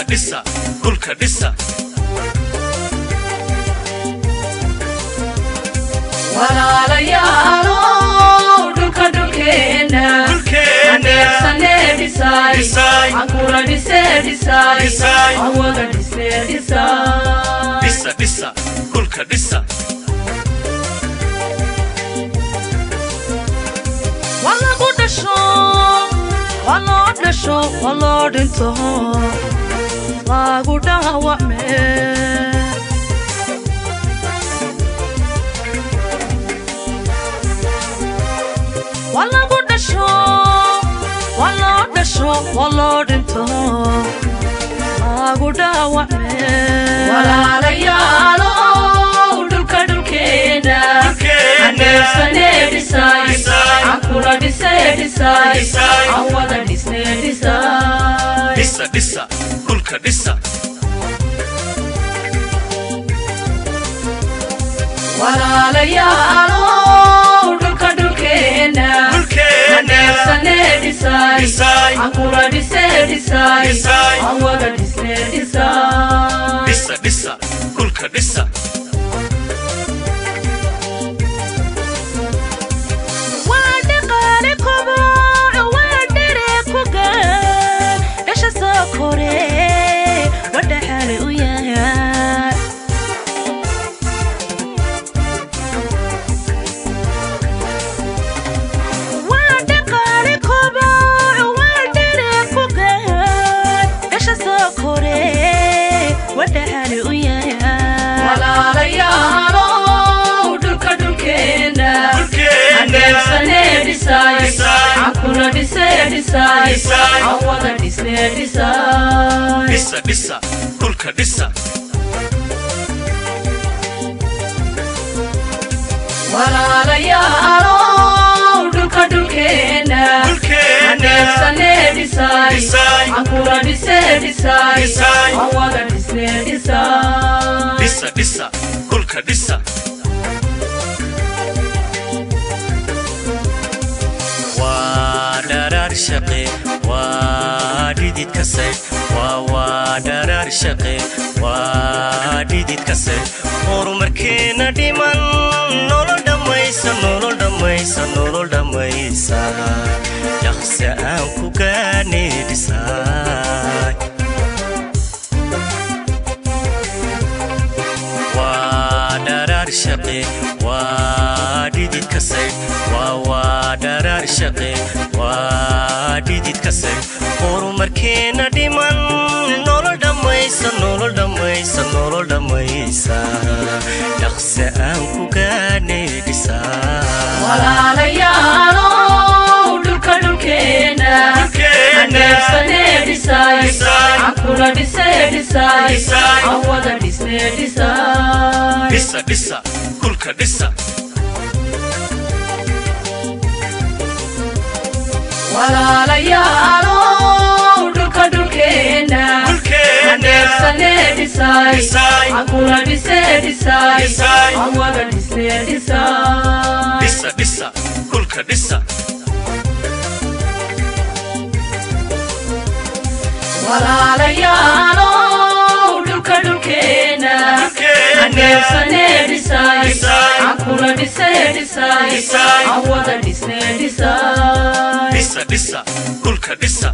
Dhisa, Dhulka, Dhisa. Walaalayaalo dhulka dhulkeena aneegsane dhisay ankula dhisay awada dhisay Dhisa, Dhisa, Dhulka, Dhisa. walagu dhasho waloo dhinto lagu dhaawacme walagu dhasho waloo dhinto lagu dhaawacme walaalayaalo dhulka dhulkeena aneegsane dhisay ankula dhisay awada dhisay Dhisa, Dhisa, Dhulka, Dhisa. walaalayaalo dhulka dhulkeena aneegsane dhisay ankula dhisay awada dhisay Dhisa, Dhisa, Dhulka, Dhisa. Ankula dhisay awada dhisay Dhisa, Dhisa, Dhulka, Dhisa. walaalayaalo dhulka dhulkeena aneegsane dhisay ankula dhisay awada dhisay Dhisa, Dhisa, Dhulka, Dhisa. Wadarar shaqe wadidid kasay wadarar shaqe wadidid kasay horumarkeena dhiman nolol dhamaysa yaqsa aan ku gaane dhisay wadarar shaqe wadidid kasay wadarar shaqe wadidid kasay horumarkeena dhiman nolol dhamaysa yaqsa aan ku gaane dhisay walaalayaalo dhulka dhulkeena aneegsane dhisay ankula dhisay awada dhisay Dhisa, Dhisa, Dhulka, Dhisa. walaalayaalo dhulka dhulkeena aneegsane dhisay ankula dhisay awada dhisay Dhisa, Dhisa, Dhulka, Dhisa. walaalayaalo dhulka dhulkeena aneegsane dhisay ankula dhisay awada dhisay Dhisa, Dhisa, Dhulka, Dhisa.